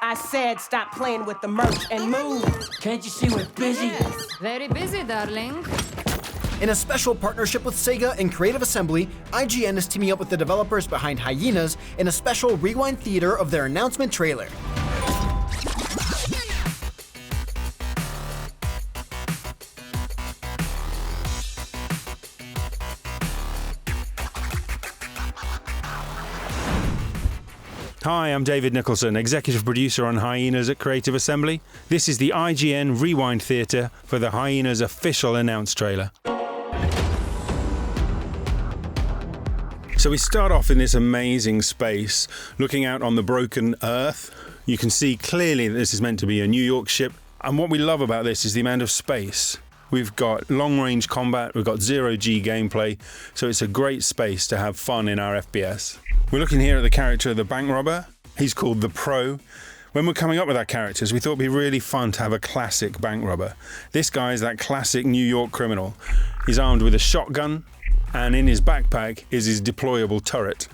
I said stop playing with the merch and move. Can't you see we're busy? Yes, very busy, darling. In a special partnership with Sega and Creative Assembly, IGN is teaming up with the developers behind Hyenas in a special rewind theater of their announcement trailer. Hi, I'm David Nicholson, Executive Producer on Hyenas at Creative Assembly. This is the IGN Rewind Theatre for the Hyenas official announce trailer. So we start off in this amazing space, looking out on the broken earth. You can see clearly that this is meant to be a New York ship. And what we love about this is the amount of space. We've got long-range combat, we've got zero-G gameplay, so it's a great space to have fun in our FPS. We're looking here at the character of the bank robber. He's called the Pro. When we're coming up with our characters, we thought it'd be really fun to have a classic bank robber. This guy is that classic New York criminal. He's armed with a shotgun, and in his backpack is his deployable turret.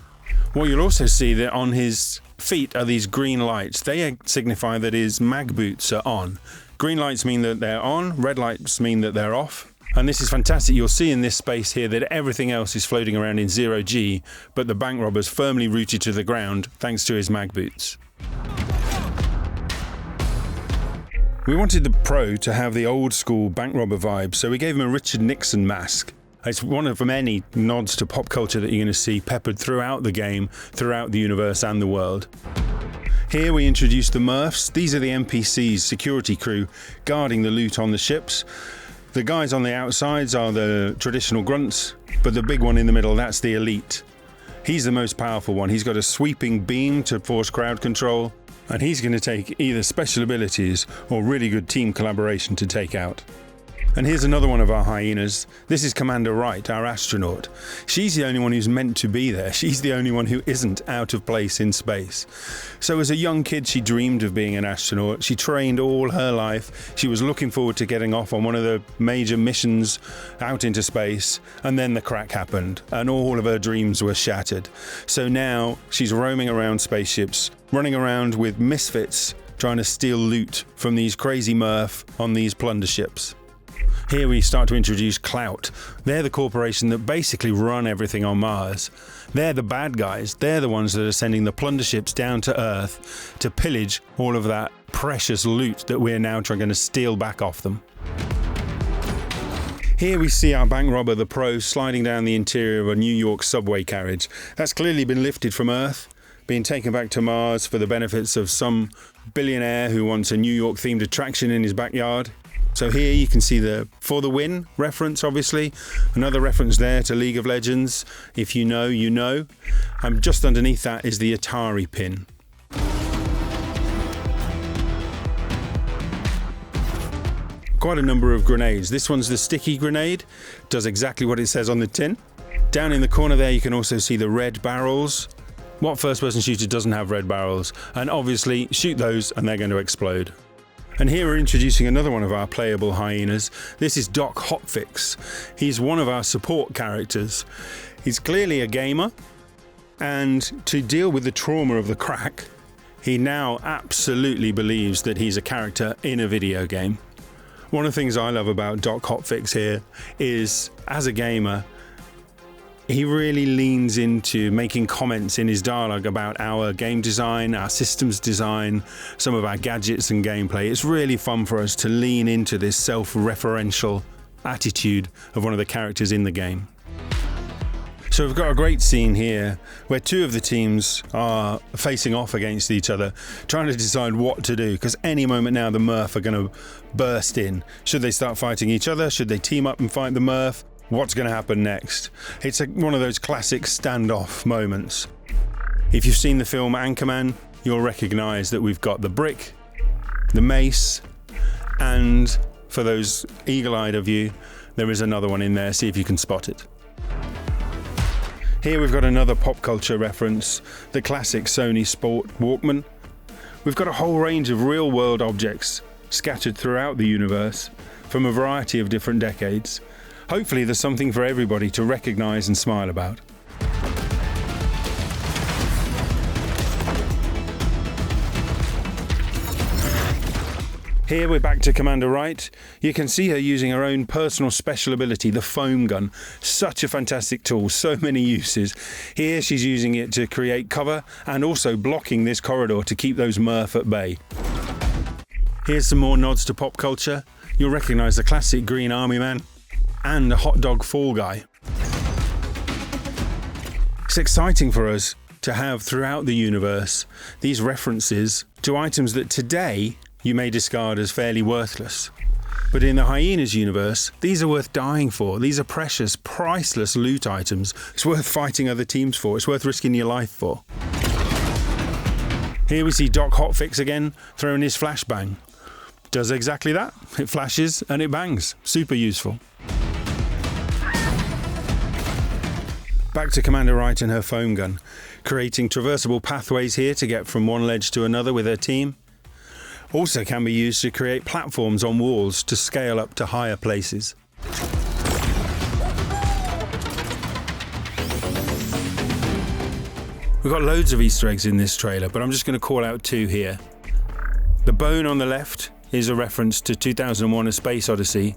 What you'll also see that on his feet are these green lights. They signify that his mag boots are on. Green lights mean that they're on, red lights mean that they're off. And this is fantastic. You'll see in this space here that everything else is floating around in zero G, but the bank robber's firmly rooted to the ground thanks to his mag boots. We wanted the Pro to have the old school bank robber vibe, so we gave him a Richard Nixon mask. It's one of many nods to pop culture that you're going to see peppered throughout the game, throughout the universe and the world. Here we introduce the Murphs. These are the NPCs, security crew, guarding the loot on the ships. The guys on the outsides are the traditional grunts, but the big one in the middle, that's the elite. He's the most powerful one. He's got a sweeping beam to force crowd control, and he's going to take either special abilities or really good team collaboration to take out. And here's another one of our hyenas. This is Commander Wright, our astronaut. She's the only one who's meant to be there. She's the only one who isn't out of place in space. So as a young kid, she dreamed of being an astronaut. She trained all her life. She was looking forward to getting off on one of the major missions out into space. And then the crack happened, and all of her dreams were shattered. So now she's roaming around spaceships, running around with misfits, trying to steal loot from these crazy Murph on these plunder ships. Here we start to introduce Clout. They're the corporation that basically run everything on Mars. They're the bad guys. They're the ones that are sending the plunder ships down to Earth to pillage all of that precious loot that we're now trying to steal back off them. Here we see our bank robber, the Pro, sliding down the interior of a New York subway carriage. That's clearly been lifted from Earth, being taken back to Mars for the benefits of some billionaire who wants a New York-themed attraction in his backyard. So here you can see the For the Win reference, obviously. Another reference there to League of Legends. If you know, you know. And just underneath that is the Atari pin. Quite a number of grenades. This one's the sticky grenade. Does exactly what it says on the tin. Down in the corner there you can also see the red barrels. What first-person shooter doesn't have red barrels? And obviously shoot those and they're going to explode. And here we're introducing another one of our playable hyenas. This is Doc Hopfix. He's one of our support characters. He's clearly a gamer, and to deal with the trauma of the crack, he now absolutely believes that he's a character in a video game. One of the things I love about Doc Hopfix here is, as a gamer, he really leans into making comments in his dialogue about our game design, our systems design, some of our gadgets and gameplay. It's really fun for us to lean into this self-referential attitude of one of the characters in the game. So we've got a great scene here where two of the teams are facing off against each other, trying to decide what to do, because any moment now the Murph are going to burst in. Should they start fighting each other? Should they team up and fight the Murph? What's going to happen next? It's one of those classic standoff moments. If you've seen the film Anchorman, you'll recognise that we've got the brick, the mace, and for those eagle-eyed of you, there is another one in there. See if you can spot it. Here we've got another pop culture reference, the classic Sony Sport Walkman. We've got a whole range of real-world objects scattered throughout the universe from a variety of different decades. Hopefully there's something for everybody to recognise and smile about. Here we're back to Commander Wright. You can see her using her own personal special ability, the foam gun. Such a fantastic tool, so many uses. Here she's using it to create cover and also blocking this corridor to keep those Murph at bay. Here's some more nods to pop culture. You'll recognise the classic Green Army Man and the hot dog fall guy. It's exciting for us to have throughout the universe these references to items that today you may discard as fairly worthless. But in the Hyenas universe, these are worth dying for. These are precious, priceless loot items. It's worth fighting other teams for. It's worth risking your life for. Here we see Doc Hopfix again, throwing his flashbang. Does exactly that. It flashes and it bangs. Super useful. Back to Commander Wright and her foam gun, creating traversable pathways here to get from one ledge to another with her team. Also can be used to create platforms on walls to scale up to higher places. We've got loads of Easter eggs in this trailer, but I'm just going to call out two here. The bone on the left is a reference to 2001: A Space Odyssey,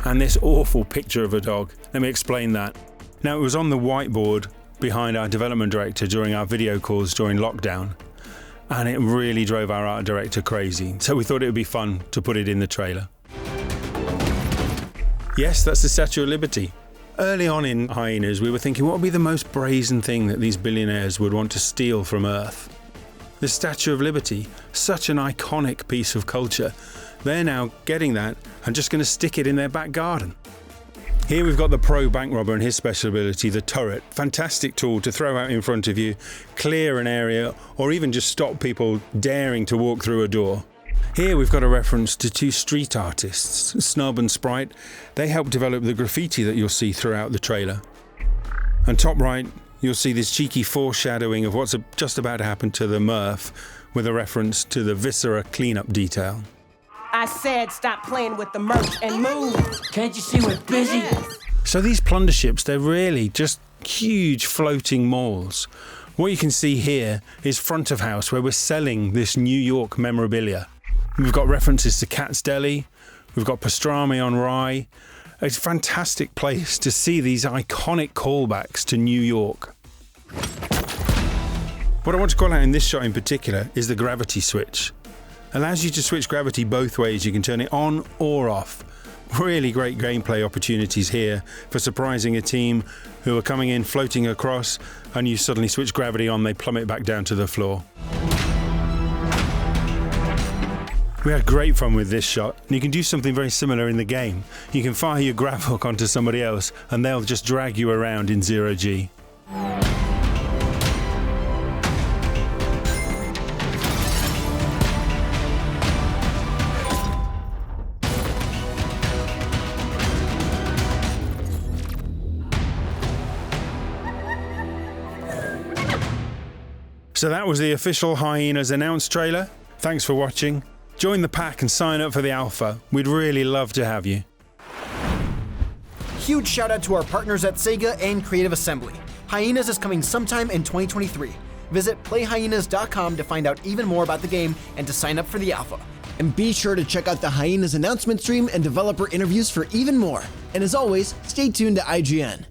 and this awful picture of a dog. Let me explain that. Now, it was on the whiteboard behind our development director during our video calls during lockdown, and it really drove our art director crazy, so we thought it would be fun to put it in the trailer. Yes, that's the Statue of Liberty. Early on in Hyenas, we were thinking what would be the most brazen thing that these billionaires would want to steal from Earth? The Statue of Liberty, such an iconic piece of culture. They're now getting that and just going to stick it in their back garden. Here we've got the pro bank robber and his special ability, the turret. Fantastic tool to throw out in front of you, clear an area, or even just stop people daring to walk through a door. Here we've got a reference to two street artists, Snub and Sprite. They helped develop the graffiti that you'll see throughout the trailer. And top right, you'll see this cheeky foreshadowing of what's just about to happen to the Murph, with a reference to the Viscera cleanup detail. I said stop playing with the merch and move. Can't you see we're busy? So these plunder ships, they're really just huge floating malls. What you can see here is front of house, where we're selling this New York memorabilia. We've got references to Cat's Deli, we've got pastrami on rye. It's a fantastic place to see these iconic callbacks to New York. What I want to call out in this shot in particular is the gravity switch. Allows you to switch gravity both ways. You can turn it on or off. Really great gameplay opportunities here for surprising a team who are coming in, floating across, and you suddenly switch gravity on, they plummet back down to the floor. We had great fun with this shot, and you can do something very similar in the game. You can fire your grav hook onto somebody else, and they'll just drag you around in 0G. So that was the official Hyenas announced trailer. Thanks for watching. Join the pack and sign up for the alpha. We'd really love to have you. Huge shout out to our partners at Sega and Creative Assembly. Hyenas is coming sometime in 2023. Visit playhyenas.com to find out even more about the game and to sign up for the alpha. And be sure to check out the Hyenas announcement stream and developer interviews for even more. And as always, stay tuned to IGN.